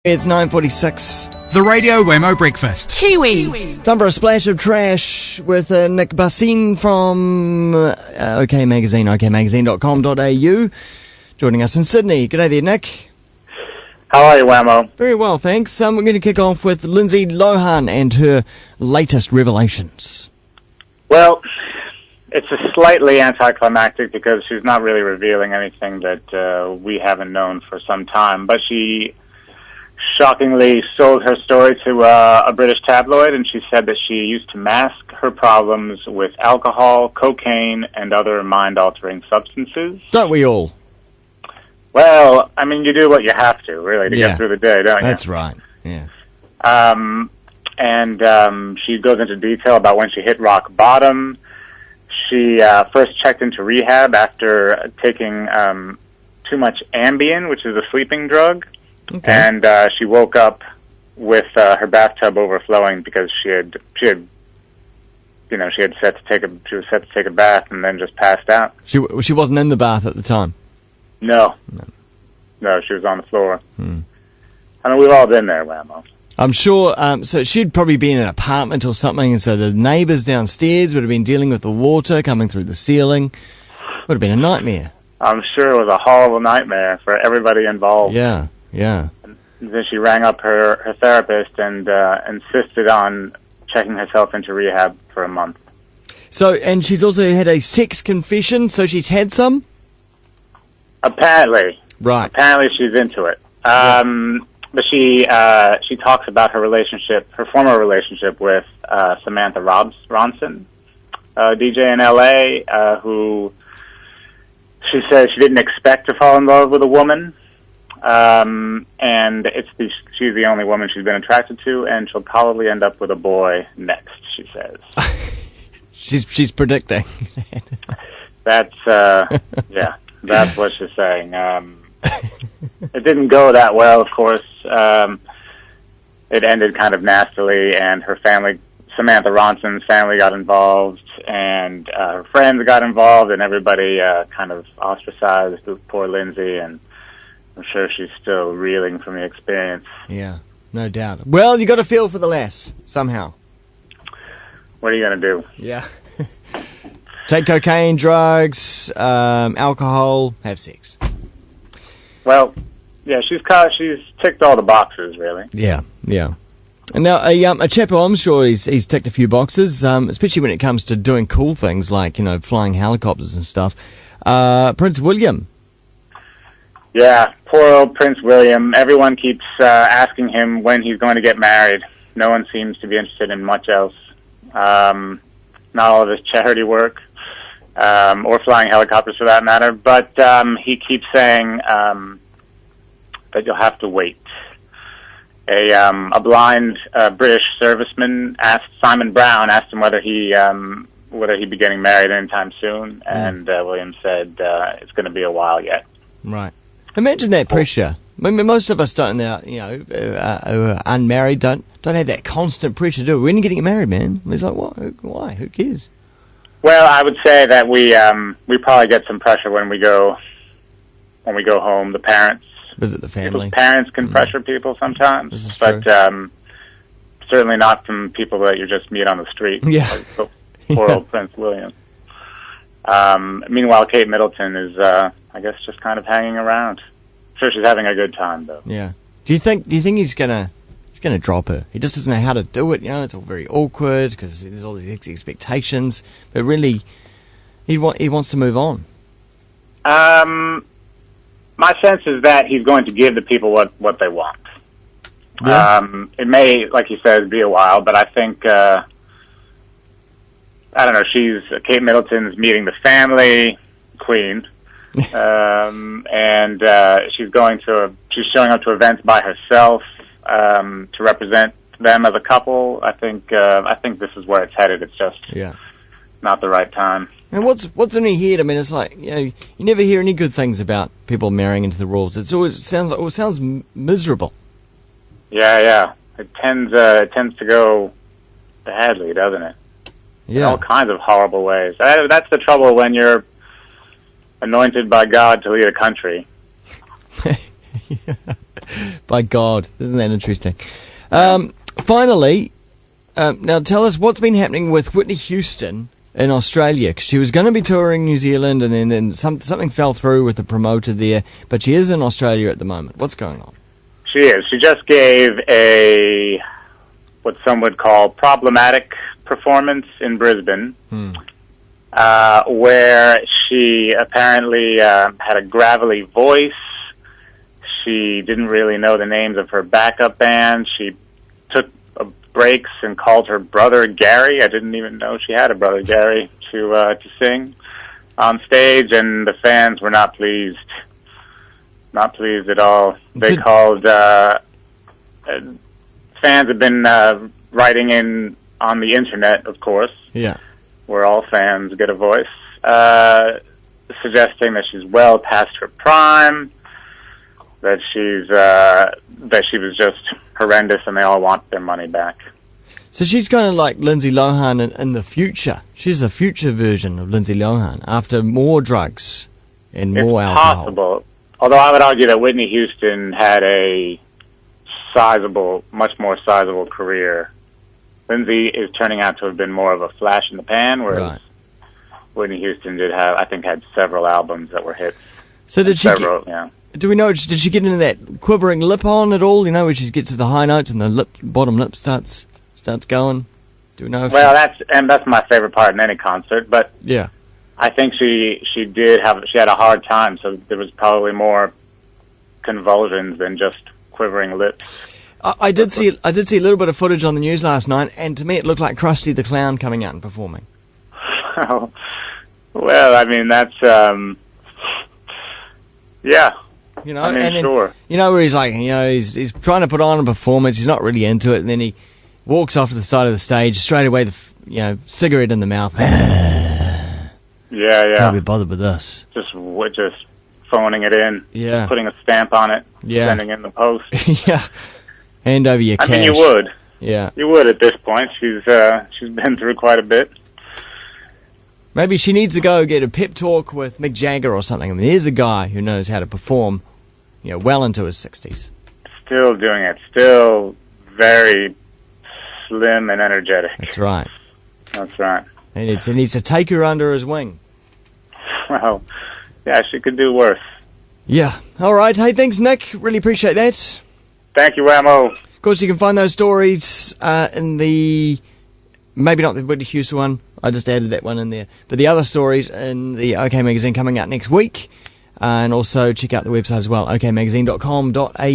It's 9:46. The Radio Wammo Breakfast. Kiwi. Time for a splash of trash with Nick Bassin from OK Magazine, okmagazine.com.au, joining us in Sydney. G'day there, Nick. How are you, Wammo? Very well, thanks. We're going to kick off with Lindsay Lohan and her latest revelations. Well, it's a slightly anticlimactic because she's not really revealing anything that we haven't known for some time, but she shockingly sold her story to a British tabloid, and she said that she used to mask her problems with alcohol, cocaine, and other mind-altering substances. Don't we all? Well, I mean, you do what you have to, really, to get through the day, don't you? That's right, yeah. And she goes into detail about when she hit rock bottom. She first checked into rehab after taking too much Ambien, which is a sleeping drug. Okay. And she woke up with her bathtub overflowing because she was set to take a bath and then just passed out. She wasn't in the bath at the time. No, she was on the floor. I mean, we've all been there, Wammo. I'm sure. So she'd probably be in an apartment or something, and so the neighbours downstairs would have been dealing with the water coming through the ceiling. Would have been a nightmare. I'm sure it was a horrible nightmare for everybody involved. Yeah. And then she rang up her therapist and insisted on checking herself into rehab for a month. So, and she's also had a sex confession, so she's had some? Apparently. Right. Apparently she's into it. But she talks about her former relationship with Samantha Ronson, DJ in LA, who she says she didn't expect to fall in love with a woman. And she's the only woman she's been attracted to, and she'll probably end up with a boy next, she says. she's predicting. That's what she's saying. It didn't go that well, of course. It ended kind of nastily, and her family, Samantha Ronson's family, got involved, and her friends got involved, and everybody kind of ostracized poor Lindsay, and I'm sure she's still reeling from the experience. Yeah, no doubt. Well, you got to feel for the lass, somehow. What are you going to do? Yeah. Take cocaine, drugs, alcohol, have sex. Well, yeah, she's ticked all the boxes, really. Yeah. And now, a chap who I'm sure he's ticked a few boxes, especially when it comes to doing cool things like, flying helicopters and stuff. Prince William. Yeah, poor old Prince William. Everyone keeps asking him when he's going to get married. No one seems to be interested in much else. Not all of his charity work, or flying helicopters for that matter. But he keeps saying that you'll have to wait. A blind British serviceman Simon Brown asked him whether he'd be getting married anytime soon, and William said it's going to be a while yet. Right. Imagine that pressure. I mean, most of us don't now, who are unmarried don't have that constant pressure, do we? When are you getting married, man? It's like, what? Why? Who cares? Well, I would say that we probably get some pressure when we go home. The parents visit the family. Parents can pressure people sometimes, but certainly not from people that you just meet on the street. Yeah. Like poor old Prince William. Meanwhile, Kate Middleton is, I guess, just kind of hanging around. Sure, she's having a good time, though. Yeah. Do you think he's gonna drop her? He just doesn't know how to do it. It's all very awkward because there's all these expectations. But really, he wants to move on. My sense is that he's going to give the people what they want. Yeah. It may, like you said, be a while, but I think I don't know. Kate Middleton's meeting the family, Queen. And she's showing up to events by herself to represent them as a couple. I think this is where it's headed. It's just not the right time. And what's in her head? I mean, it's like you never hear any good things about people marrying into the rules. It sounds miserable. Yeah. It tends to go badly, doesn't it? Yeah. In all kinds of horrible ways. That's the trouble when you're anointed by God to lead a country. By God, isn't that interesting? Finally, now tell us what's been happening with Whitney Houston in Australia, because she was going to be touring New Zealand, and then something fell through with the promoter there, but she is in Australia at the moment. What's going on? She is. She just gave what some would call problematic performance in Brisbane, where she apparently had a gravelly voice. She didn't really know the names of her backup band. She took breaks and called her brother Gary. I didn't even know she had a brother Gary to sing on stage, and the fans were not pleased. Not pleased at all. They called... fans have been writing in on the internet, of course, where all fans get a voice, suggesting that she's well past her prime, that she was just horrendous, and they all want their money back. So she's kind of like Lindsay Lohan in the future. She's the future version of Lindsay Lohan after more drugs and more alcohol. It's possible. Although I would argue that Whitney Houston had a much more sizable career. Lindsay is turning out to have been more of a flash in the pan, whereas Whitney Houston had several albums that were hits. So did she? Do we know? Did she get into that quivering lip on at all? You know, where she gets to the high notes and the bottom lip starts going. Do we know? That's my favorite part in any concert. But yeah, I think she had a hard time. So there was probably more convulsions than just quivering lips. I did see a little bit of footage on the news last night, and to me it looked like Krusty the Clown coming out and performing. Well, I mean, that's yeah. You know, sure. You know, where he's like, you know, he's trying to put on a performance, he's not really into it, and then he walks off to the side of the stage, straight away, cigarette in the mouth. Yeah. Can't be bothered with this. Just phoning it in. Yeah. Putting a stamp on it. Yeah. Sending in the post. Yeah. Hand over your cash. I mean, you would. Yeah. You would at this point. She's been through quite a bit. Maybe she needs to go get a pep talk with Mick Jagger or something. I mean, here's a guy who knows how to perform, well into his 60s. Still doing it. Still very slim and energetic. That's right. That's right. He needs to take her under his wing. Well, yeah, she could do worse. Yeah. All right. Hey, thanks, Nick. Really appreciate that. Thank you, Wammo. Of course, you can find those stories in the... Maybe not the Whitney Houston one. I just added that one in there. But the other stories in the OK Magazine coming out next week. And also check out the website as well, okmagazine.com.au.